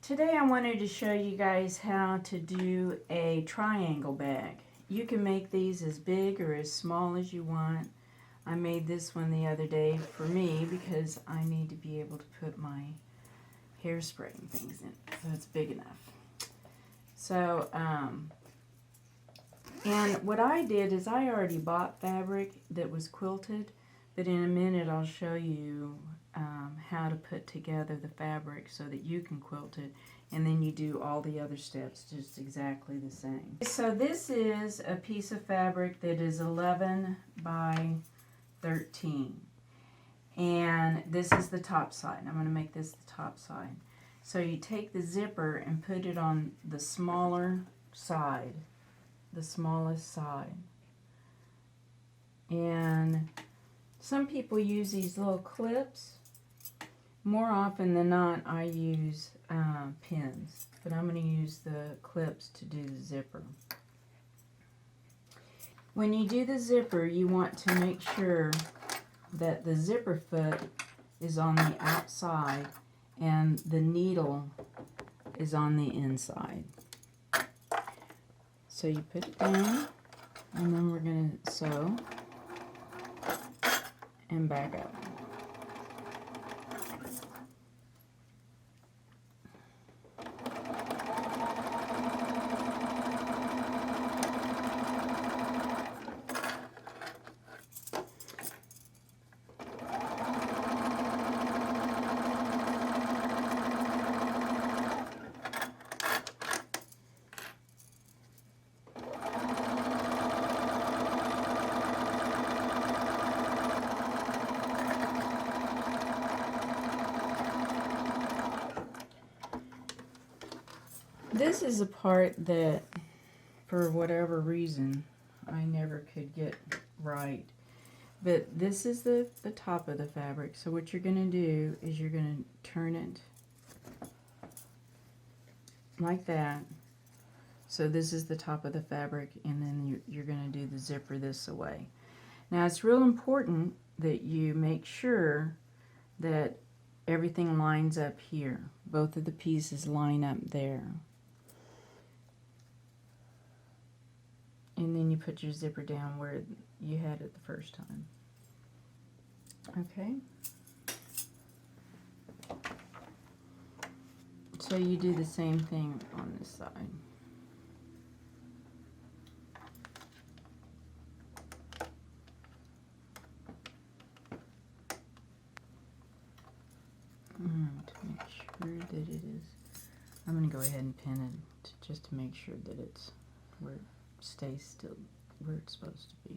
Today I wanted to show you guys how to do a triangle bag. You can make these as big or as small as you want. I made this one the other day for me because I need to be able to put my hairspray and things in, so it's big enough. So, and what I did is I already bought fabric that was quilted, but in a minute I'll show you how to put together the fabric so that you can quilt it, and then you do all the other steps just exactly the same. So this is a piece of fabric that is 11 by 13, and this is the top side. I'm going to make this the top side. So you take the zipper and put it on the smaller side, the smallest side, and some people use these little clips. More often than not, I use pins, but I'm going to use the clips to do the zipper. When you do the zipper, you want to make sure that the zipper foot is on the outside and the needle is on the inside. So you put it down, and then we're going to sew and back up. This is a part that, for whatever reason, I never could get right. But this is the top of the fabric. So what you're going to do is you're going to turn it like that. So this is the top of the fabric, and then you're going to do the zipper this way. Now it's real important that you make sure that everything lines up here. Both of the pieces line up there. And then you put your zipper down where you had it the first time. Okay? So you do the same thing on this side. To make sure that it is, I'm going to go ahead and pin it just to make sure that it's where it stays still where it's supposed to be.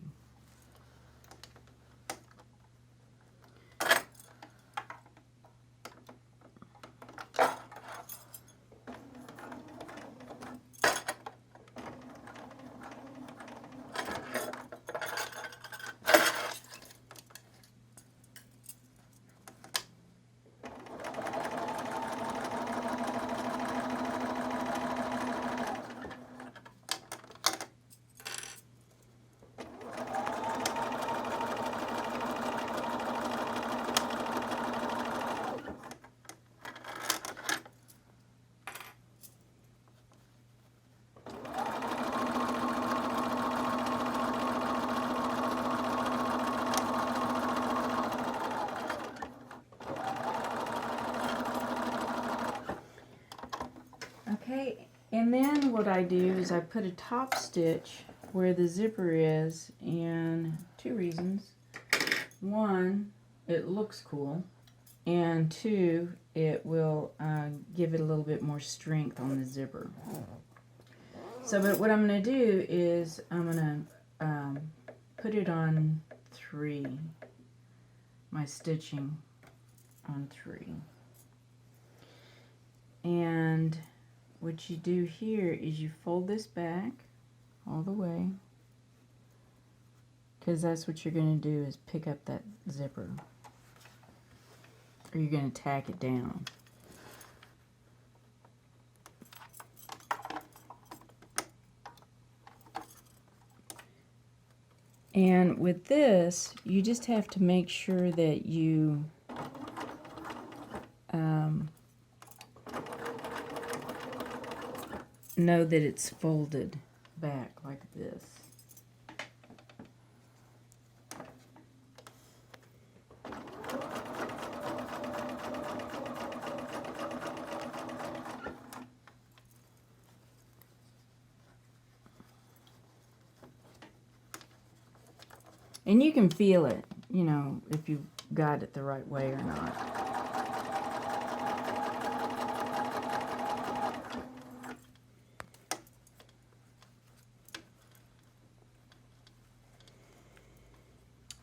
Okay, and then what I do is I put a top stitch where the zipper is, and two reasons. One, it looks cool, and two, it will give it a little bit more strength on the zipper. So, but what I'm going to do is I'm going to put it on 3, my stitching on 3. And what you do here is you fold this back all the way, because that's what you're going to do, is pick up that zipper, or you're going to tack it down. And with this, you just have to make sure that you know that it's folded back like this. And you can feel it, you know, if you got it the right way or not.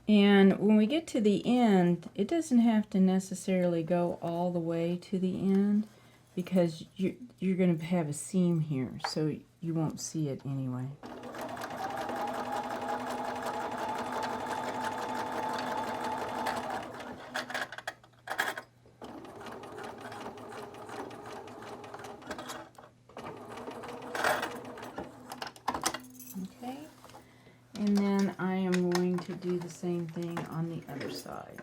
And when we get to the end, it doesn't have to necessarily go all the way to the end, because you're going to have a seam here, so you won't see it anyway. Okay, and then I am going to do the same thing on the other side.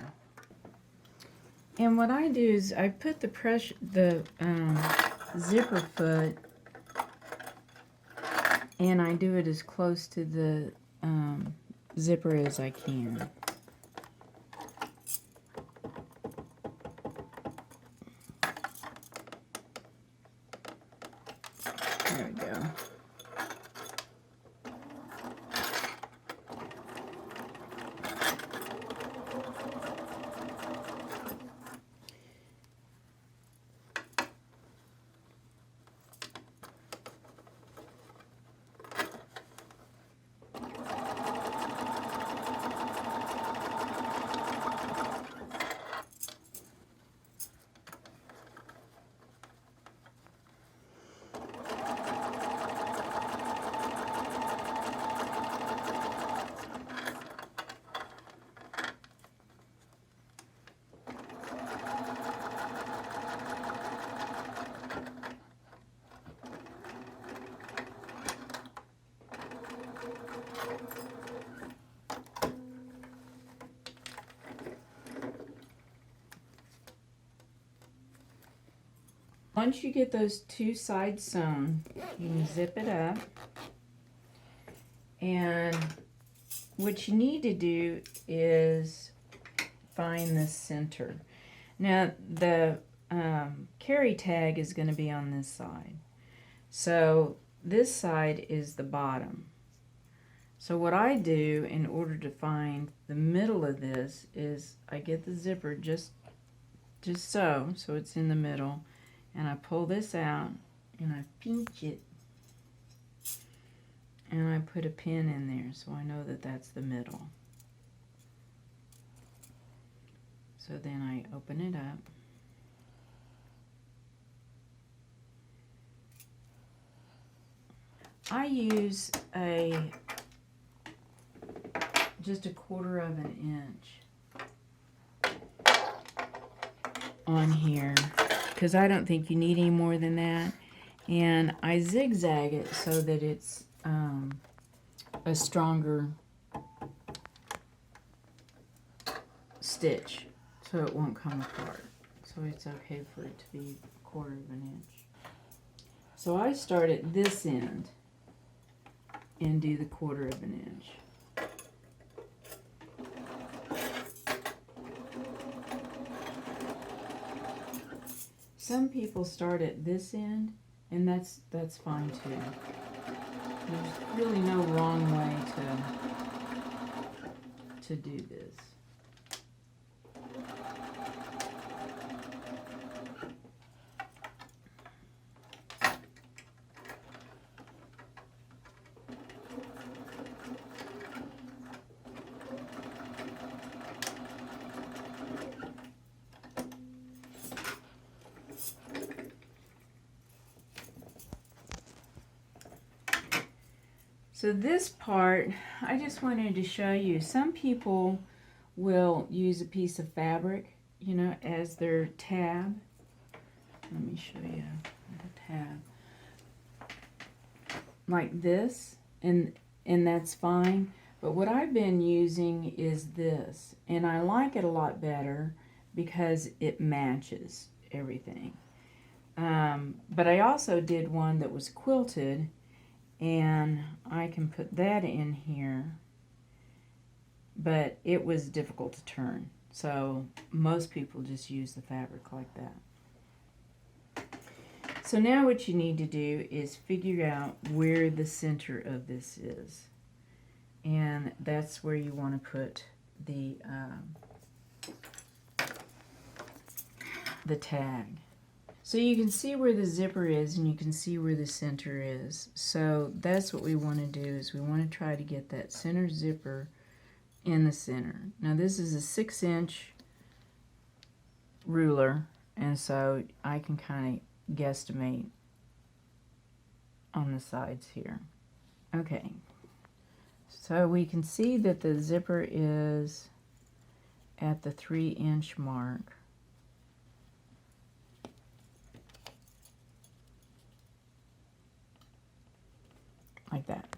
And what I do is I put the zipper foot, and I do it as close to the zipper as I can. There we go. Once you get those two sides sewn, you can zip it up. And what you need to do is find the center. Now, the carry tag is going to be on this side. So this side is the bottom. So what I do in order to find the middle of this is I get the zipper just so it's in the middle. And I pull this out, and I pinch it, and I put a pin in there so I know that that's the middle. So then I open it up. I use just a 1/4 of an inch on here, because I don't think you need any more than that. And I zigzag it so that it's a stronger stitch, so it won't come apart. So it's okay for it to be 1/4 of an inch. So I start at this end and do the 1/4 of an inch. Some people start at this end, and that's fine too. There's really no wrong way to do this. So this part, I just wanted to show you. Some people will use a piece of fabric, you know, as their tab. Let me show you the tab. Like this, and that's fine. But what I've been using is this, and I like it a lot better because it matches everything. But I also did one that was quilted, and I can put that in here, but it was difficult to turn. So most people just use the fabric like that. So now what you need to do is figure out where the center of this is. And that's where you want to put the tag. So you can see where the zipper is and you can see where the center is. So that's what we want to do, is we want to try to get that center zipper in the center. Now this is a 6-inch ruler, and so I can kind of guesstimate on the sides here. Okay, so we can see that the zipper is at the 3-inch mark. Like that.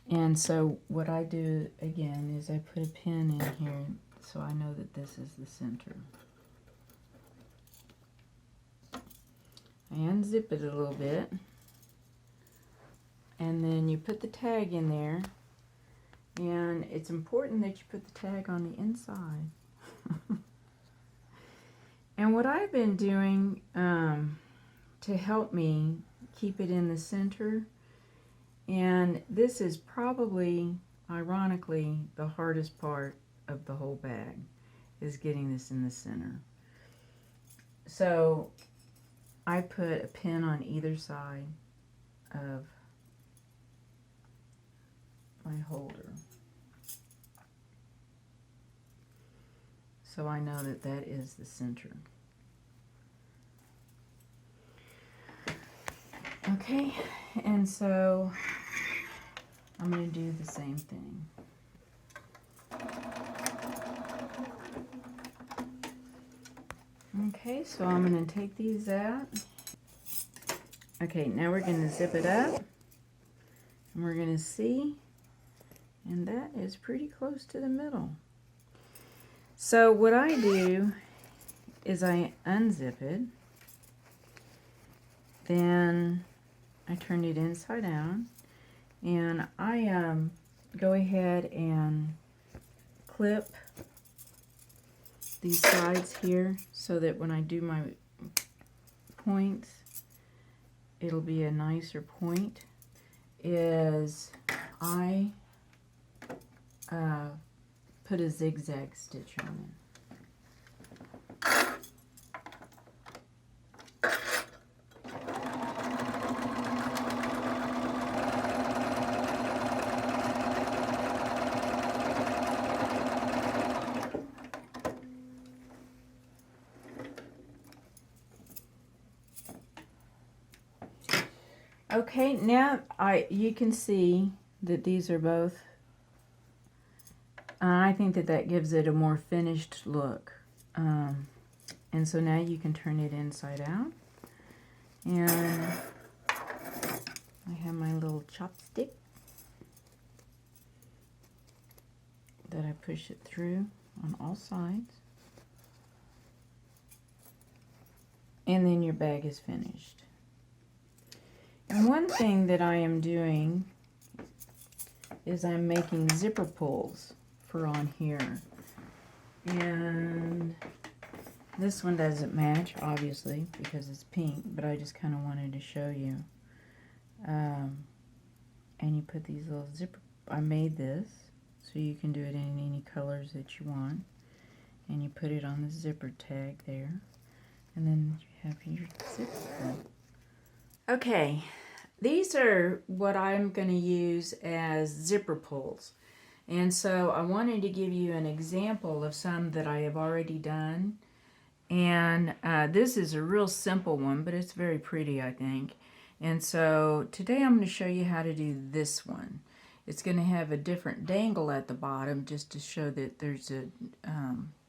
And so what I do again is I put a pin in here so I know that this is the center. I unzip it a little bit, and then you put the tag in there, and it's important that you put the tag on the inside. And what I've been doing to help me keep it in the center, and this is probably, ironically, the hardest part of the whole bag, is getting this in the center. So I put a pin on either side of my holder, so I know that that is the center. Okay, and so I'm going to do the same thing. Okay, so I'm going to take these out. Okay, now we're going to zip it up, and we're going to see, and that is pretty close to the middle. So what I do is I unzip it, then I turn it inside out, and I go ahead and clip these sides here so that when I do my points, it'll be a nicer point. Is I put a zigzag stitch on it. Okay, now you can see that these are both, I think that that gives it a more finished look. And so now you can turn it inside out. And I have my little chopstick that I push it through on all sides. And then your bag is finished. And one thing that I am doing is I'm making zipper pulls for on here. And this one doesn't match, obviously, because it's pink, but I just kind of wanted to show you. And you put these little zipper, I made this, so you can do it in any colors that you want. And you put it on the zipper tag there. And then you have your zipper. Okay, these are what I'm going to use as zipper pulls. And so I wanted to give you an example of some that I have already done. And this is a real simple one, but it's very pretty, I think. And so today I'm going to show you how to do this one. It's going to have a different dangle at the bottom just to show that there's a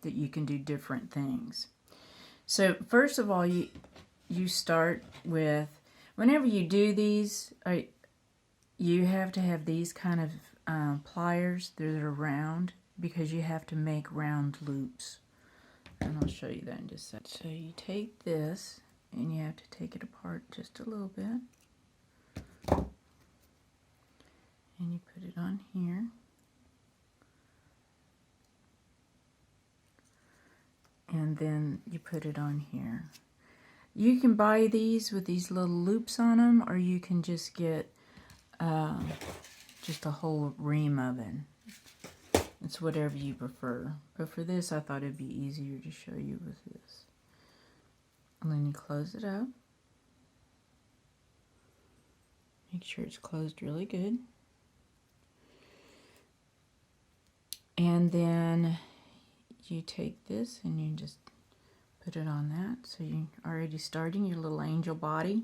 that you can do different things. So first of all, you start with, whenever you do these, you have to have these kind of pliers that are round, because you have to make round loops. And I'll show you that in just a second. So you take this and you have to take it apart just a little bit. And you put it on here. And then you put it on here. You can buy these with these little loops on them, or you can just get just a whole ream of it. It's whatever you prefer. But for this, I thought it'd be easier to show you with this. And then you close it up. Make sure it's closed really good. And then you take this and you just put it on that. So you're already starting your little angel body.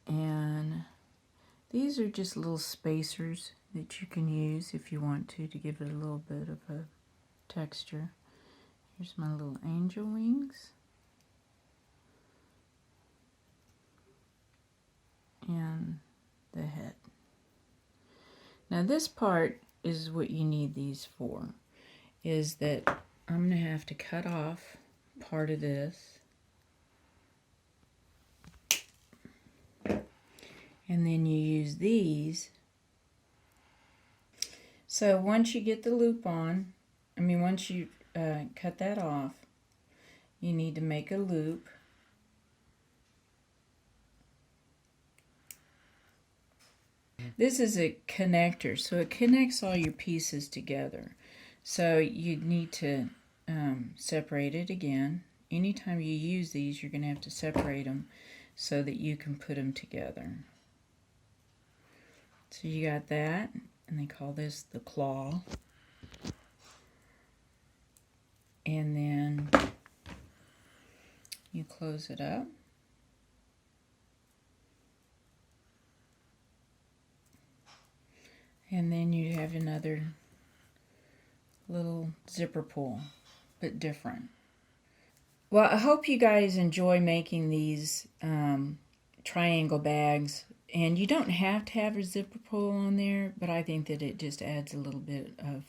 And these are just little spacers that you can use if you want to give it a little bit of a texture. Here's my little angel wings. And the head. Now this part is what you need these for, is that I'm going to have to cut off part of this. And then you use these. So once you get the loop on, once you cut that off, you need to make a loop. This is a connector, so it connects all your pieces together. So you need to separate it again. Anytime you use these, you're going to have to separate them so that you can put them together. So you got that, and they call this the claw. And then you close it up. And then you have another little zipper pull, but different. Well, I hope you guys enjoy making these triangle bags. And you don't have to have a zipper pull on there, but I think that it just adds a little bit of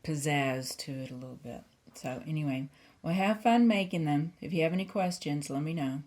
pizzazz to it a little bit. So anyway, well, have fun making them. If you have any questions, let me know.